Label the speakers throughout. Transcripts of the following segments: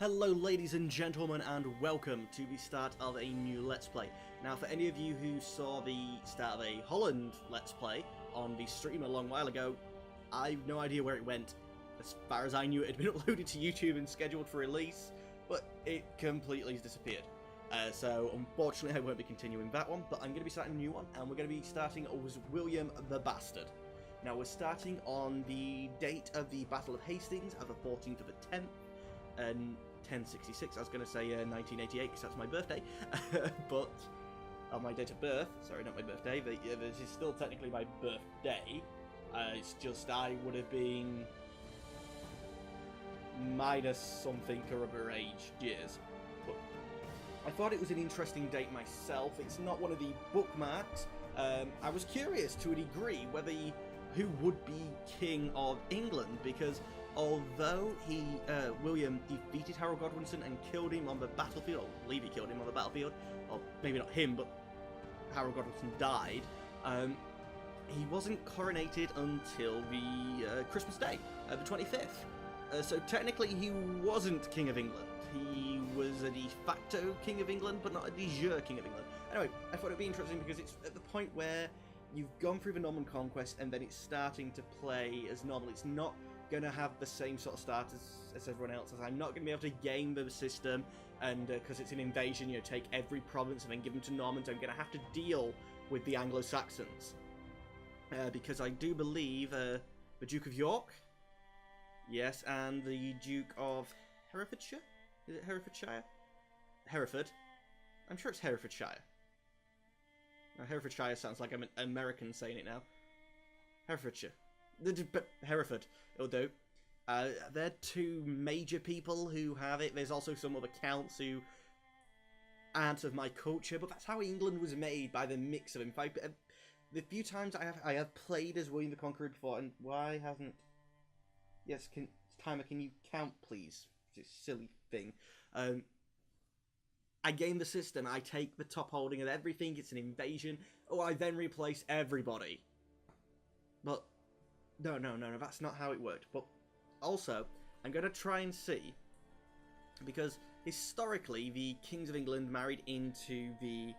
Speaker 1: Hello ladies and gentlemen, and welcome to the start of a new Let's Play. Now for any of you who saw the start of a Holland Let's Play on the stream a long while ago, I've no idea where it went. As far as I knew, it had been uploaded to YouTube and scheduled for release, but it completely disappeared. So unfortunately I won't be continuing that one, but I'm going to be starting a new one, and we're going to be starting as William the Bastard. Now we're starting on the date of the Battle of Hastings, of the 14th of the 10th, and 1066, I was going to say 1988 because that's my birthday, but on my date of birth, sorry, not my birthday, but yeah, this is still technically my birthday. It's just I would have been minus something or other age years. But I thought it was an interesting date myself. It's not one of the bookmarks. I was curious to a degree whether who would be King of England, because although William defeated Harold Godwinson and killed him on the battlefield, or I believe he killed him on the battlefield, or maybe not him, but Harold Godwinson died, he wasn't coronated until the Christmas Day, the 25th. So technically he wasn't King of England. He was a de facto King of England, but not a de jure King of England. Anyway, I thought it'd be interesting because it's at the point where you've gone through the Norman Conquest and then it's starting to play as normal. It's not going to have the same sort of start as everyone else's. I'm not going to be able to game the system, and because it's an invasion, you know, take every province and then give them to Normans. I'm going to have to deal with the Anglo-Saxons, because I do believe the Duke of York, yes, and the Duke of Herefordshire, is it Herefordshire? Hereford, I'm sure it's Herefordshire. Now, Herefordshire sounds like I'm an American saying it now. Herefordshire. But Hereford, it'll do. They're two major people who have it. There's also some other counts who aren't of my culture, but that's how England was made, by the mix of them. The few times I have played as William the Conqueror before, and why hasn't... Yes, timer, can you count, please? It's a silly thing. I game the system, I take the top holding of everything, it's an invasion, I then replace everybody. But, no, that's not how it worked. But, also, I'm going to try and see, because historically, the Kings of England married into the...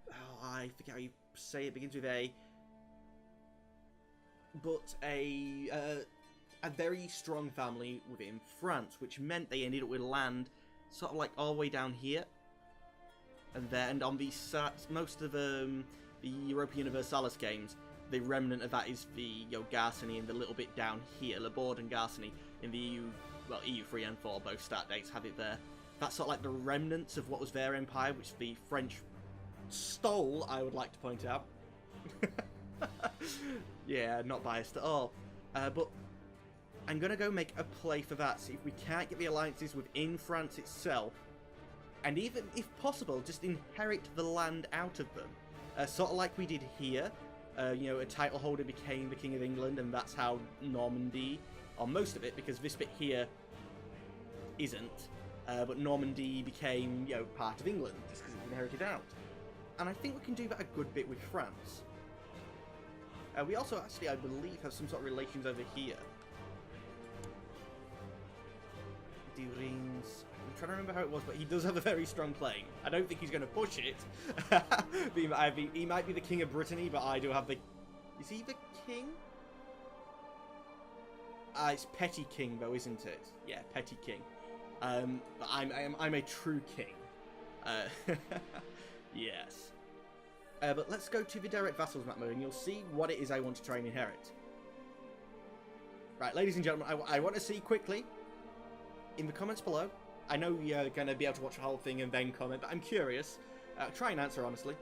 Speaker 1: Oh, I forget how you say it, begins with A. But a very strong family within France, which meant they ended up with land sort of like all the way down here, and then on the most of the European Universalis games, the remnant of that is the Gascony, and the little bit down here, Le Bord and Gascony, in the EU, well, EU 3 and 4, both start dates have it there. That's sort of like the remnants of what was their empire, which the French stole, I would like to point out. Yeah, not biased at all. But I'm going to go make a play for that, see if we can't get the alliances within France itself, and even, if possible, just inherit the land out of them. Sort of like we did here. A title holder became the King of England, and that's how Normandy, or most of it, because this bit here isn't, but Normandy became, part of England, just because it was inherited out. And I think we can do that a good bit with France. We also actually, I believe, have some sort of relations over here. Durins. I'm trying to remember how it was, but he does have a very strong claim. I don't think he's going to push it. He might be the King of Brittany, but I do have the... Is he the King? It's Petty King, though, isn't it? Yeah, Petty King. But I'm a true king. Yes. But let's go to the direct vassals map mode, and you'll see what it is I want to try and inherit. Right, ladies and gentlemen, I want to see quickly, in the comments below, I know you're going to be able to watch the whole thing and then comment, but I'm curious, try and answer honestly,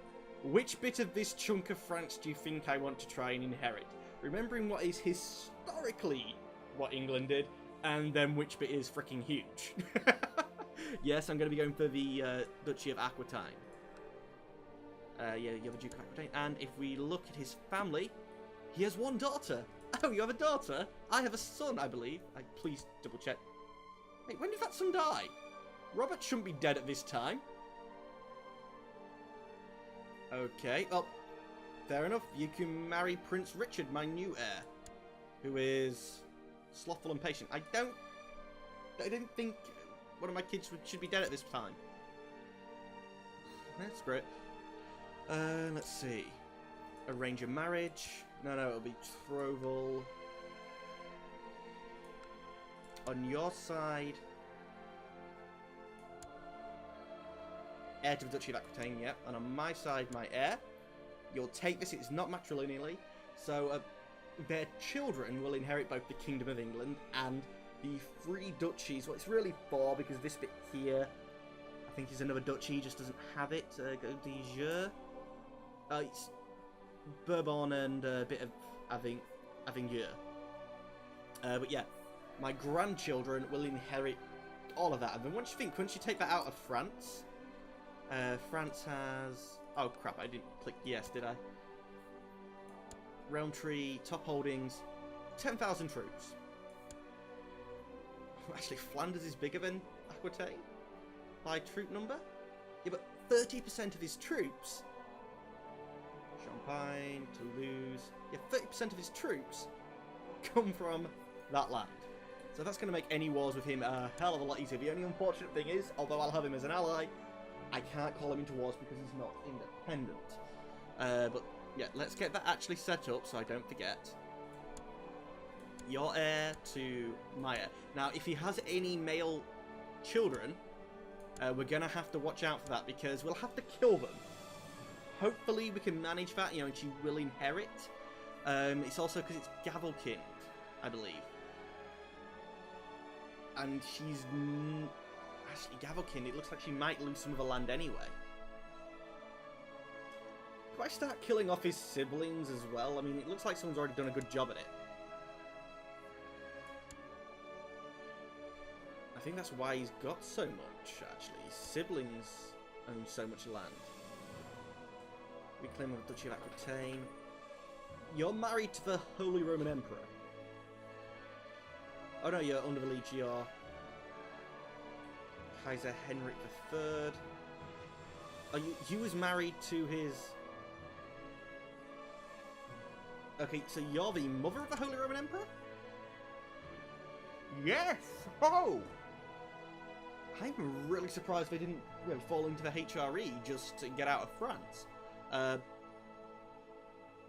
Speaker 1: which bit of this chunk of France do you think I want to try and inherit? Remembering what is historically what England did, and then which bit is freaking huge. Yes, I'm going to be going for the Duchy of Aquitaine. Yeah, you have a Duke of Aquitaine, and if we look at his family, he has one daughter. Oh, you have a daughter? I have a son, I believe. Please double check. Wait, when did that son die? Robert shouldn't be dead at this time. Okay, well, fair enough. You can marry Prince Richard, my new heir, who is slothful and patient. I didn't think one of my kids should be dead at this time. That's great. Let's see. Arrange a marriage. No, it'll be betrothal. On your side, heir to the Duchy of Aquitaine, yep. And on my side, my heir. You'll take this, it's not matrilineally. So, their children will inherit both the Kingdom of England and the 3 duchies. Well, it's really 4 because this bit here, I think, is another duchy, just doesn't have it. Go to Jeu. It's Bourbon and a bit of Avignon. But yeah, my grandchildren will inherit all of that. And then once you take that out of France, France has... Oh crap, I didn't click yes, did I? Realm tree, top holdings, 10,000 troops. Actually, Flanders is bigger than Aquitaine by troop number. Yeah, but 30% of his troops... Champagne, Toulouse... Yeah, 30% of his troops come from that land. So that's going to make any wars with him a hell of a lot easier. The only unfortunate thing is, although I'll have him as an ally, I can't call him into wars because he's not independent. But yeah, let's get that actually set up so I don't forget. Your heir to my heir. Now, if he has any male children, we're going to have to watch out for that because we'll have to kill them. Hopefully we can manage that, and she will inherit. It's also because it's Gavelkind, I believe. And she's... Actually, Gavelkind, it looks like she might lose some of the land anyway. Do I start killing off his siblings as well? I mean, it looks like someone's already done a good job at it. I think that's why he's got so much, actually. His siblings own so much land. Reclaim of the Duchy of Aquitaine. You're married to the Holy Roman Emperor. Oh no, you're under the liege, you're Kaiser Henrik III. Oh, you was married to his... Okay, so you're the mother of the Holy Roman Emperor? Yes! Oh! I'm really surprised they didn't, fall into the HRE just to get out of France.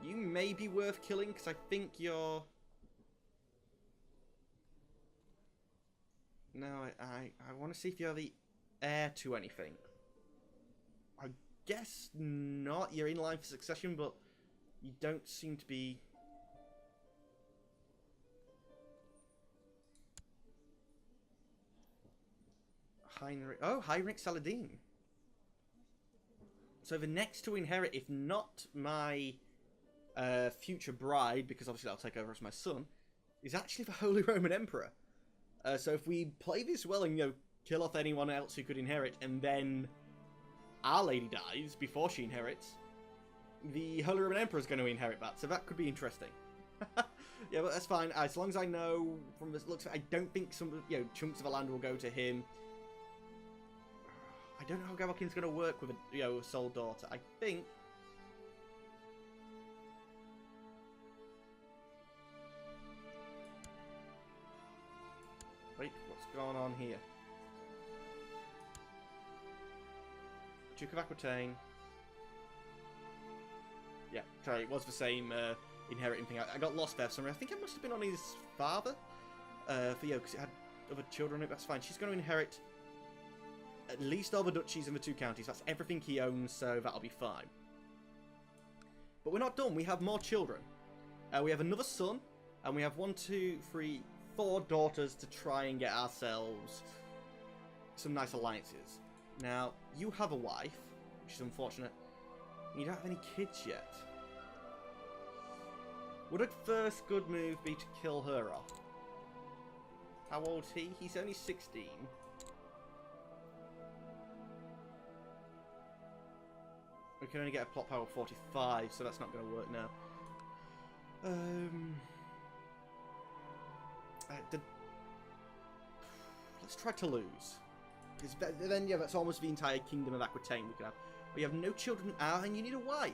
Speaker 1: You may be worth killing, because I think you're... No, I want to see if you're the heir to anything. I guess not. You're in line for succession, but you don't seem to be... Heinrich... Oh, Heinrich Saladin. So the next to inherit, if not my future bride, because obviously that'll take over as my son, is actually the Holy Roman Emperor. So if we play this well and, kill off anyone else who could inherit, and then Our Lady dies before she inherits, the Holy Roman Emperor is going to inherit that, so that could be interesting. Yeah, but that's fine. As long as I know from the looks, I don't think some, chunks of the land will go to him. I don't know how Gavelkin's going to work with a sole daughter. I think... Wait, what's going on here? Duke of Aquitaine. Yeah, sorry, it was the same inheriting thing. I got lost there somewhere. I think it must have been on his father. Because it had other children. That's fine. She's going to inherit at least all the duchies in the 2 counties. That's everything he owns, so that'll be fine. But we're not done. We have more children. We have another son, and we have 1, 2, 3, 4 daughters to try and get ourselves some nice alliances. Now, you have a wife, which is unfortunate. You don't have any kids yet. Would a first good move be to kill her off? How old's he? He's only 16. We can only get a plot power of 45, so that's not going to work now. Let's try Toulouse. Then, yeah, that's almost the entire Kingdom of Aquitaine we could have. We have no children, and you need a wife.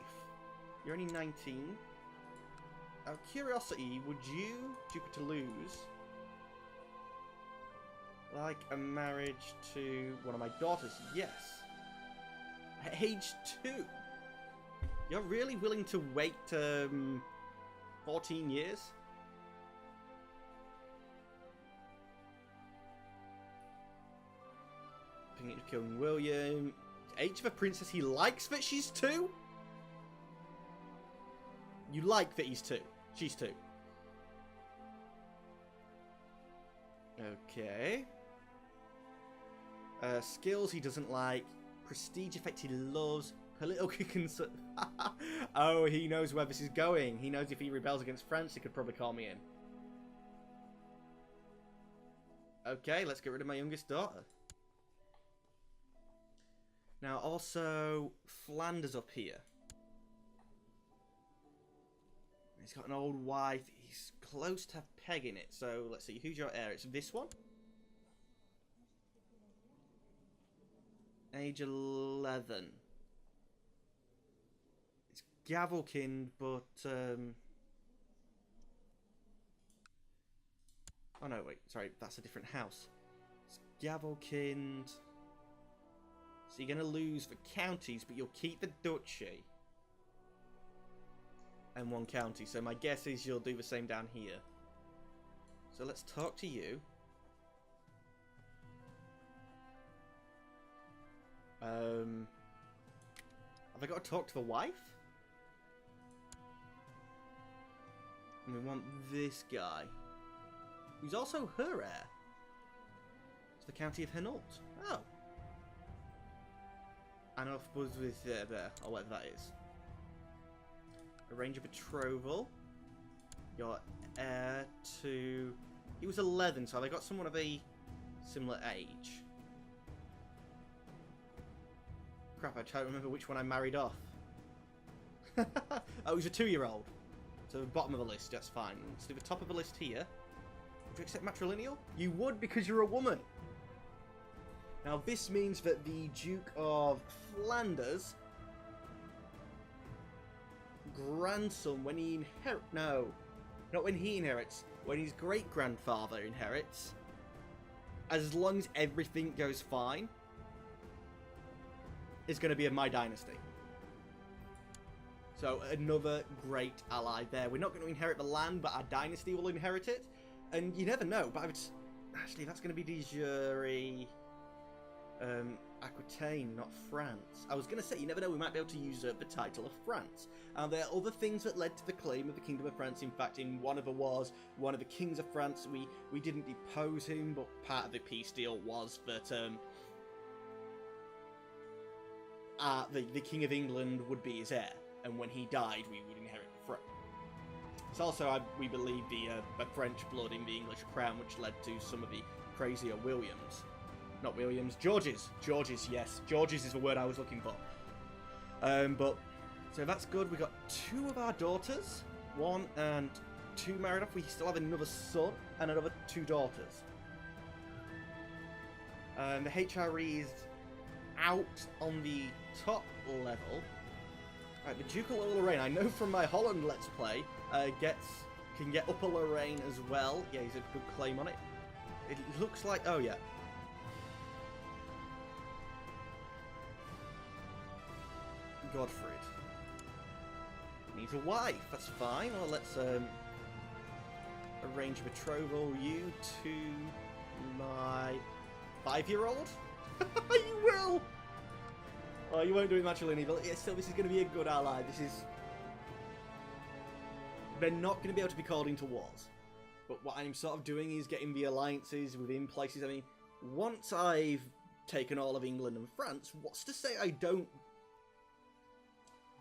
Speaker 1: You're only 19. Out of curiosity, would you, Duke of Toulouse... like a marriage to one of my daughters? Yes. At age 2? You're really willing to wait 14 years? Picking to King William. Age of a princess, he likes that she's 2? You like that he's 2. She's 2. Okay. Skills he doesn't like. Prestige effect he loves. Political concern. Oh, he knows where this is going. He knows if he rebels against France, he could probably call me in. Okay, let's get rid of my youngest daughter. Now, also, Flanders up here. He's got an old wife. He's close to pegging it. So, let's see. Who's your heir? It's this one. Age 11. It's Gavelkind, but... Oh, no, wait. Sorry, that's a different house. It's Gavelkind. So you're going to lose the counties, but you'll keep the duchy. And 1 county. So my guess is you'll do the same down here. So let's talk to you. Have I got to talk to the wife? And we want this guy. Who's also her heir. It's the county of Hainault. Oh. And off was with there, or whatever that is. Arrange a betrothal. Your heir to... He was 11, so they got someone of a similar age. Crap, I don't remember which one I married off. Oh, it was a 2-year-old. So the bottom of the list, that's fine. Let's do the top of the list here. Would you accept matrilineal? You would, because you're a woman. Now this means that the Duke of Flanders... grandson, when he inherits... No. Not when he inherits. When his great-grandfather inherits. As long as everything goes fine... is going to be of my dynasty. So, another great ally there. We're not going to inherit the land, but our dynasty will inherit it. And you never know, but I would... Actually, that's going to be de jure... Aquitaine, not France. I was going to say, you never know, we might be able to usurp the title of France. There are other things that led to the claim of the Kingdom of France. In fact, in one of the wars, one of the kings of France, we didn't depose him, but part of the peace deal was that the King of England would be his heir, and when he died, we would inherit the throne. It's also, we believe, the French blood in the English crown, which led to some of the crazier Williams. Not Williams, Georges. Georges, yes. Georges is the word I was looking for. But, so that's good. We got 2 of our daughters. 1 and 2 married off. We still have another son and another 2 daughters. The HRE is out on the top level. Right, the Ducal Lorraine, I know from my Holland Let's Play, can get Upper Lorraine as well. Yeah, he's a good claim on it. It looks like, oh yeah. Godfred needs a wife. That's fine. Well, let's arrange a betrothal. You to my 5-year-old. You will. Oh, you won't do it matrilineal, but yeah, still, this is going to be a good ally. They're not going to be able to be called into wars. But what I'm sort of doing is getting the alliances within places. I mean, once I've taken all of England and France, what's to say I don't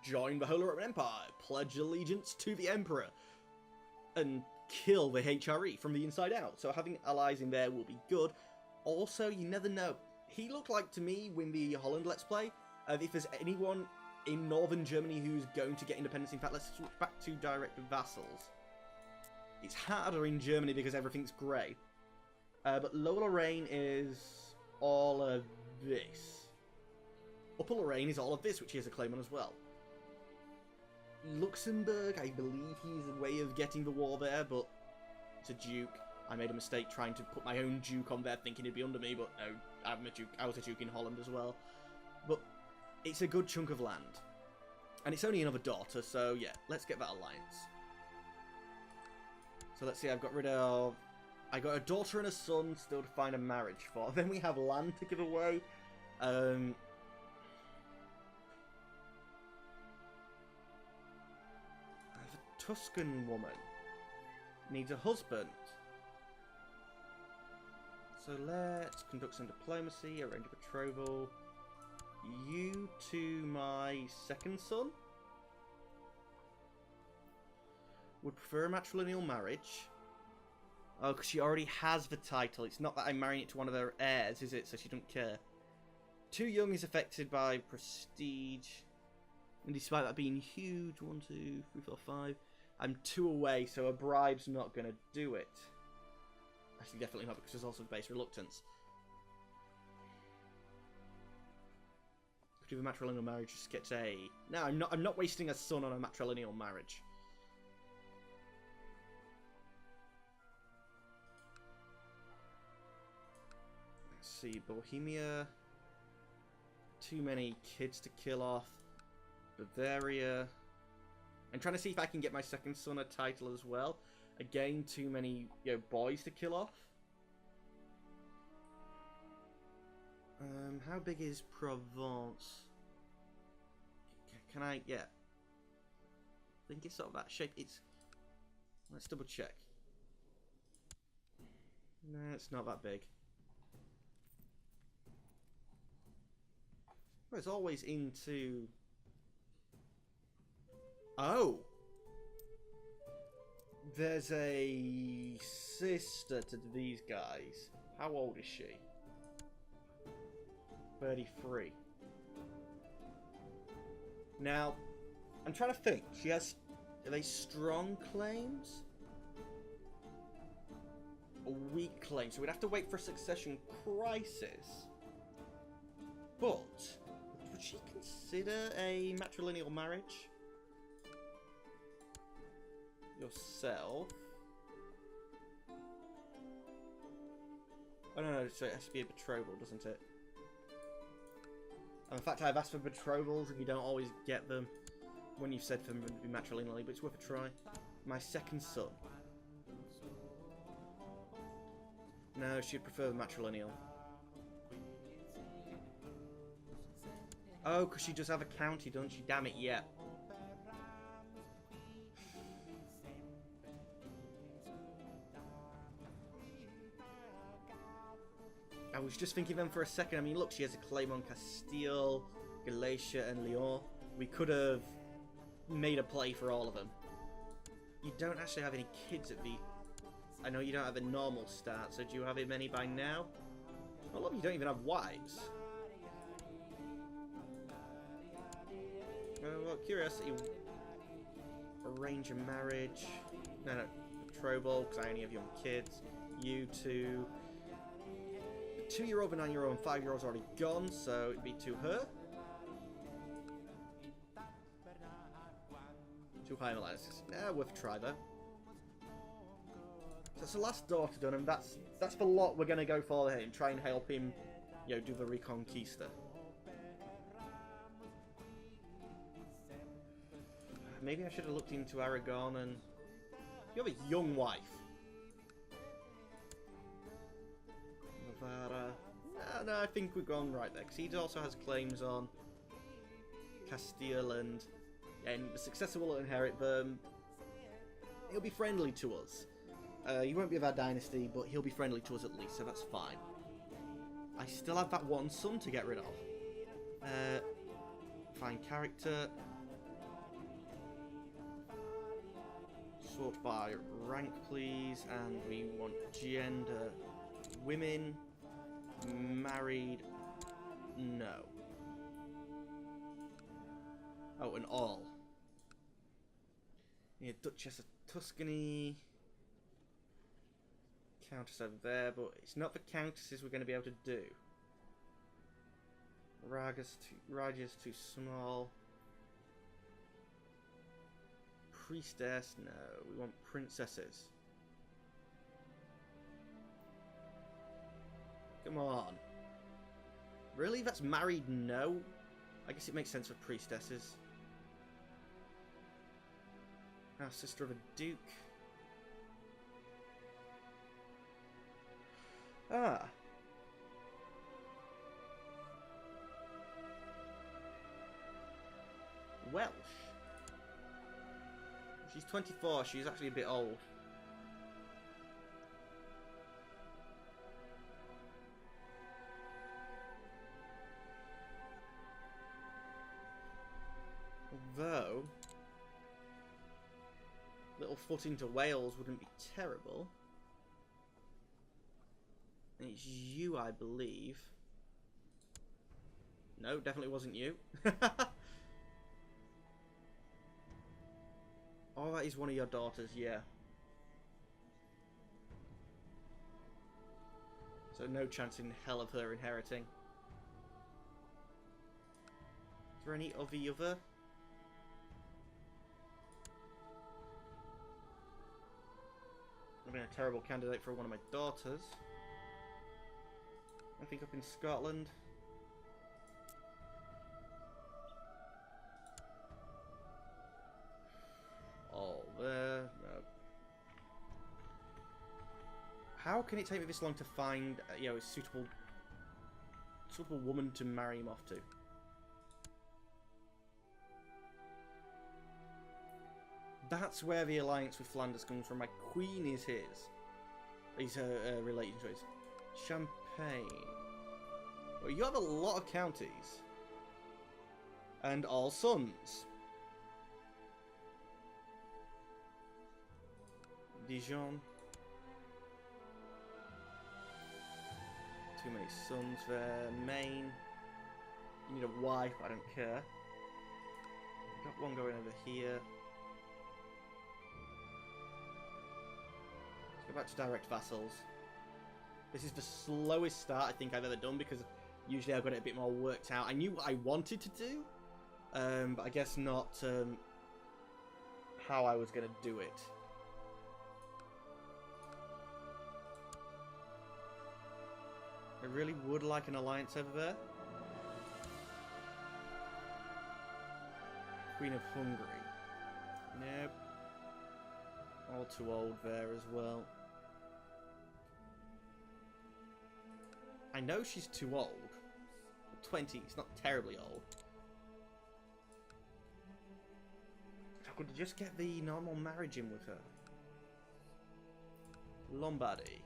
Speaker 1: join the Holy Roman Empire, pledge allegiance to the Emperor, and kill the HRE from the inside out. So having allies in there will be good. Also, you never know. He looked like to me, when the Holland Let's Play, if there's anyone in northern Germany who's going to get independence. In fact, let's switch back to direct vassals. It's harder in Germany because everything's grey. But Lower Lorraine is all of this. Upper Lorraine is all of this, which he has a claim on as well. Luxembourg, I believe he's a way of getting the war there, but it's a duke. I made a mistake trying to put my own duke on there, thinking he'd be under me, but no, I'm a duke. I was a duke in Holland as well. But it's a good chunk of land. And it's only another daughter, so yeah, let's get that alliance. So let's see, I've got rid of... I got a daughter and a son still to find a marriage for. Then we have land to give away. I have a Tuscan woman. Needs a husband. So let's conduct some diplomacy, arrange a betrothal. You to my second son? Would prefer a matrilineal marriage. Oh, because she already has the title. It's not that I'm marrying it to one of her heirs, is it? So she doesn't care. Too young is affected by prestige. And despite that being huge, 1, 2, 3, 4, 5. I'm 2 away, so a bribe's not going to do it. Actually, definitely not, because there's also base reluctance. Could do a matrilineal marriage, just get a... No, I'm not wasting a son on a matrilineal marriage. Let's see, Bohemia. Too many kids to kill off. Bavaria. I'm trying to see if I can get my second son a title as well. Again, too many, boys to kill off. How big is Provence? Can I, yeah. I think it's sort of that shape. It's... Let's double check. No, it's not that big. Well, it's always into... Oh! There's a sister to these guys. How old is she? 33. Now, I'm trying to think. She has... Are they strong claims? Or weak claims? So we'd have to wait for a succession crisis. But, would she consider a matrilineal marriage? Yourself. Oh no, so it has to be a betrothal, doesn't it? And in fact, I've asked for betrothals and you don't always get them when you've said for them to be matrilineally, but it's worth a try. My second son. No, she'd prefer the matrilineal. Oh, because she does have a county, doesn't she? Damn it, yeah. I was just thinking then for a second. I mean, look, she has a claim on Castile, Galicia, and Leon. We could have made a play for all of them. You don't actually have any kids at the... I know you don't have a normal start, so do you have many by now? Well, look, you don't even have wives. Well, curiosity. Arrange a marriage. No, betrothal, because I only have young kids. You two. The 2-year-old, the 9-year-old, and 5-year-old's already gone, so it'd be to her. Too high alliances. Yeah, worth a try though. So that's the last daughter done, and that's the lot we're gonna go for him. Try and help him, do the Reconquista. Maybe I should have looked into Aragon and... You have a young wife. Navarra. No, I think we've gone right there, because he also has claims on Castile and the successor will inherit them. He'll be friendly to us. He won't be of our dynasty, but he'll be friendly to us at least, so that's fine. I still have that one son to get rid of. Find character. Sort by rank, please, and we want gender. Women. Married. No. Oh, and all. Yeah, Duchess of Tuscany. Countess over there, but it's not the countesses we're going to be able to do. Raja's too small. Priestess, no. We want princesses. Come on. Really? That's married? No. I guess it makes sense for priestesses. Now, sister of a duke. Ah. Welsh. She's 24. She's actually a bit old. Although, little foot into Wales wouldn't be terrible. And it's you, I believe. No, definitely wasn't you. Oh, that is one of your daughters, yeah. So no chance in hell of her inheriting. Is there any of the other? I've been a terrible candidate for one of my daughters. I think up in Scotland. Oh, there. No. How can it take me this long to find, you know, a suitable woman to marry him off to? That's where the alliance with Flanders comes from. My queen is his. He's her related to his. Champagne. Well, you have a lot of counties. And all sons. Dijon. Too many sons there. Maine. You need a wife, I don't care. Got one going over here. Let's go back to direct vassals. This is the slowest start I think I've ever done because usually I've got it a bit more worked out. I knew what I wanted to do, but I guess not how I was going to do it. I really would like an alliance over there. Queen of Hungary. Nope. All too old there as well. I know she's too old. 20 is not terribly old. I could just get the normal marriage in with her. Lombardy.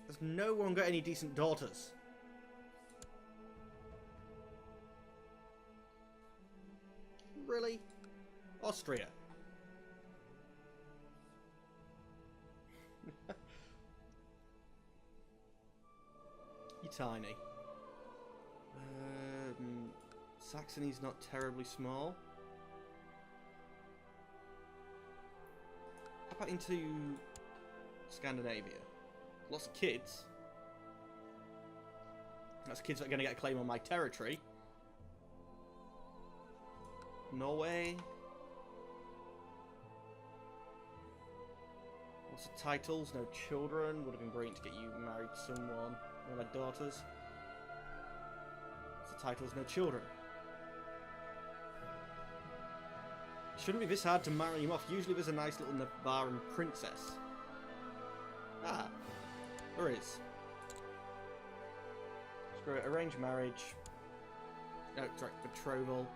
Speaker 1: There's no one got any decent daughters. Really? Austria. You're tiny. Saxony's not terribly small. How about into Scandinavia? Lots of kids. That's kids that are going to get a claim on my territory. Norway. Lots of titles, no children. Would have been brilliant to get you married to someone. One of my daughters. Lots of titles, no children. It shouldn't be this hard to marry him off. Usually there's a nice little Navarran princess. Ah. There is. Screw it. Arranged marriage. No, sorry, betrothal.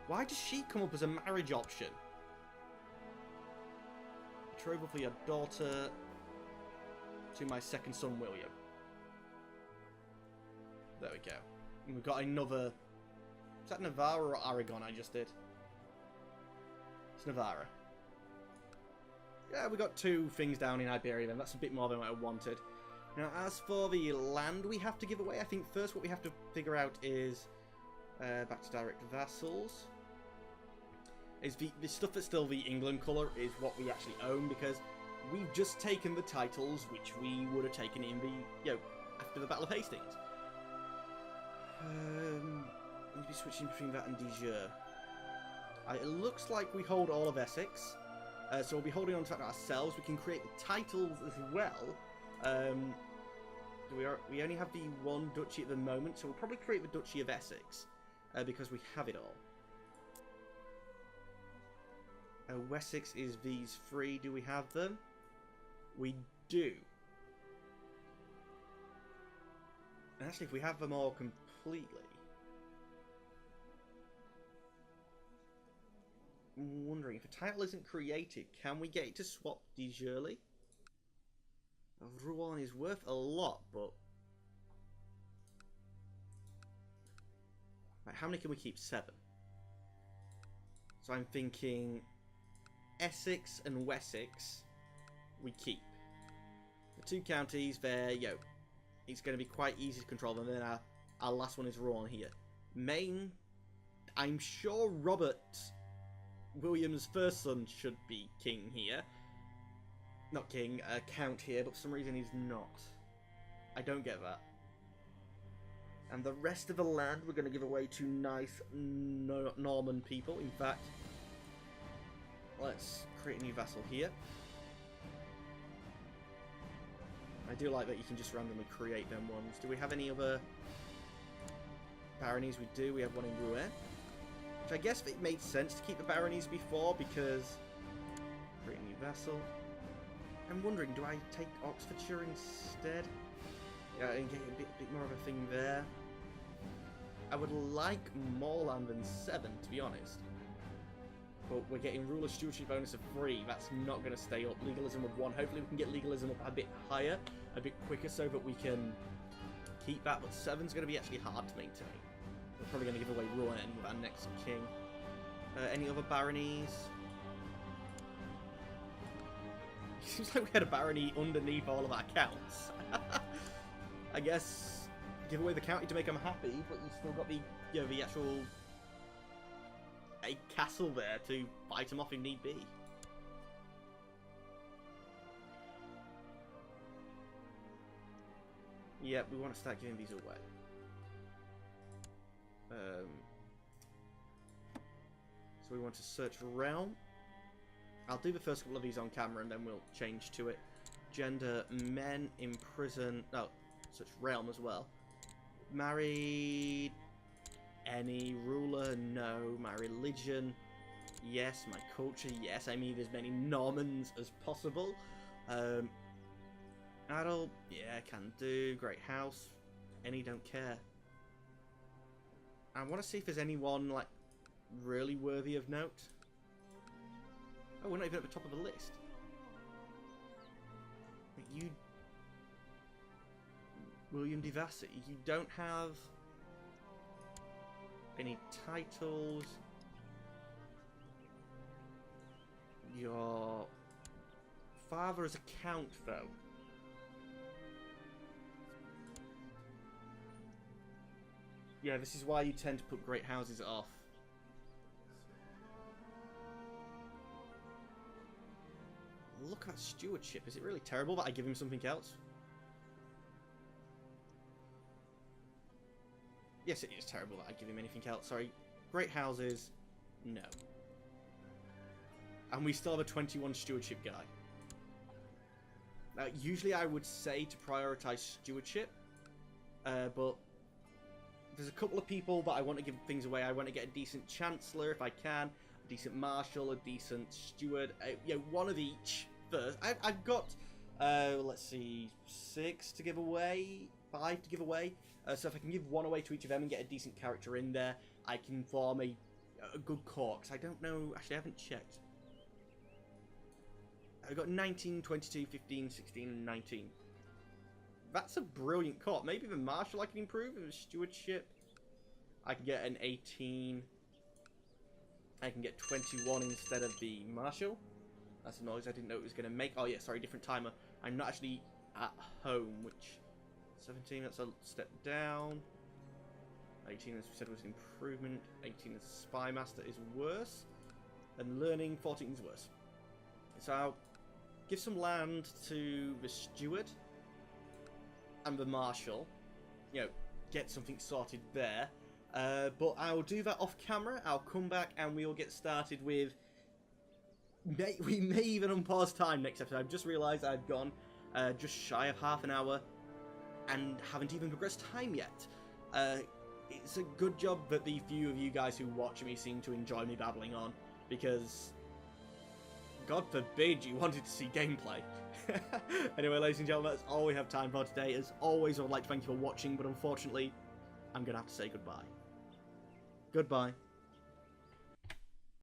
Speaker 1: Why does she come up as a marriage option? Betrothal for your daughter to my second son, William. There we go. And we've got another... Is that Navarra or Aragon I just did? It's Navarra. Yeah, we got two things down in Iberia then. That's a bit more than I wanted. Now, as for the land we have to give away, I think first what we have to figure out is... back to direct vassals. Is the stuff that's still the England colour is what we actually own, because we've just taken the titles which we would have taken in the, you know, after the Battle of Hastings. We'll be switching between that and Dijon. It looks like we hold all of Essex, so we'll be holding on to that ourselves. We can create the titles as well, We only have the one duchy at the moment, so we'll probably create the Duchy of Essex because we have it all. Wessex is these three. Do we have them? We do. And actually, if we have them all completely, I'm wondering if a title isn't created, can we get it to swap de jure? Rouen is worth a lot, but right, how many can we keep? 7. So I'm thinking Essex and Wessex we keep. The 2 counties, they're, it's going to be quite easy to control them. And then our last one is Rouen here. Maine, I'm sure Robert William's first son should be king here. Not king, count here, but for some reason he's not. I don't get that. And the rest of the land we're going to give away to nice Norman people. In fact, let's create a new vassal here. I do like that you can just randomly create them ones. Do we have any other baronies? We do. We have one in Rouen. Which I guess it made sense to keep the baronies before because... Create a new vassal. I'm wondering, do I take Oxfordshire instead? Yeah, and get a bit more of a thing there. I would like more land than 7, to be honest. But we're getting ruler stewardship bonus of 3. That's not going to stay up. Legalism of 1. Hopefully we can get legalism up a bit higher, a bit quicker, so that we can keep that. But 7's going to be actually hard to maintain. We're probably going to give away Rouen with our next king. Any other baronies? Seems like we had a barony underneath all of our counts. I guess give away the county to make them happy, but you've still got the the actual a castle there to fight them off if need be. Yeah, we want to start giving these away. So we want to search realm. I'll do the first couple of these on camera and then we'll change to it. Gender, men in prison. Oh, such realm as well. Married. Any ruler? No. My religion? Yes. My culture? Yes. I mean, as many Normans as possible. Adult? Yeah, can do. Great house? Any? Don't care. I want to see if there's anyone like really worthy of note. Oh, we're not even at the top of the list. You... William de Vassy, you don't have any titles. Your father is a count, though. Yeah, this is why you tend to put great houses off. Look at that stewardship. Is it really terrible that I give him something else? Yes, it is terrible that I give him anything else. Sorry. Great houses. No. And we still have a 21 stewardship guy. Now, usually I would say to prioritize stewardship. But there's a couple of people that I want to give things away. I want to get a decent chancellor if I can. A decent marshal. A decent steward. One of each first. I've got, let's see, 6 to give away. 5 to give away. So if I can give 1 away to each of them and get a decent character in there, I can form a good court. Because I don't know... Actually, I haven't checked. I've got 19, 22, 15, 16, and 19. That's a brilliant court. Maybe the marshal I can improve. The stewardship. I can get an 18. I can get 21 instead of the marshal. That's a noise I didn't know it was going to make. Oh, yeah, sorry, different timer. I'm not actually at home, which... 17, that's a step down. 18, as we said, was improvement. 18 as Spy Master is worse. And learning, 14 is worse. So I'll give some land to the steward and the marshal. Get something sorted there. But I'll do that off camera. I'll come back and we'll get started with... We may even unpause time next episode. I've just realised I've gone just shy of half an hour, and haven't even progressed time yet. It's a good job that the few of you guys who watch me seem to enjoy me babbling on, because God forbid you wanted to see gameplay. Anyway, ladies and gentlemen, that's all we have time for today. As always, I would like to thank you for watching, but unfortunately, I'm going to have to say goodbye. Goodbye.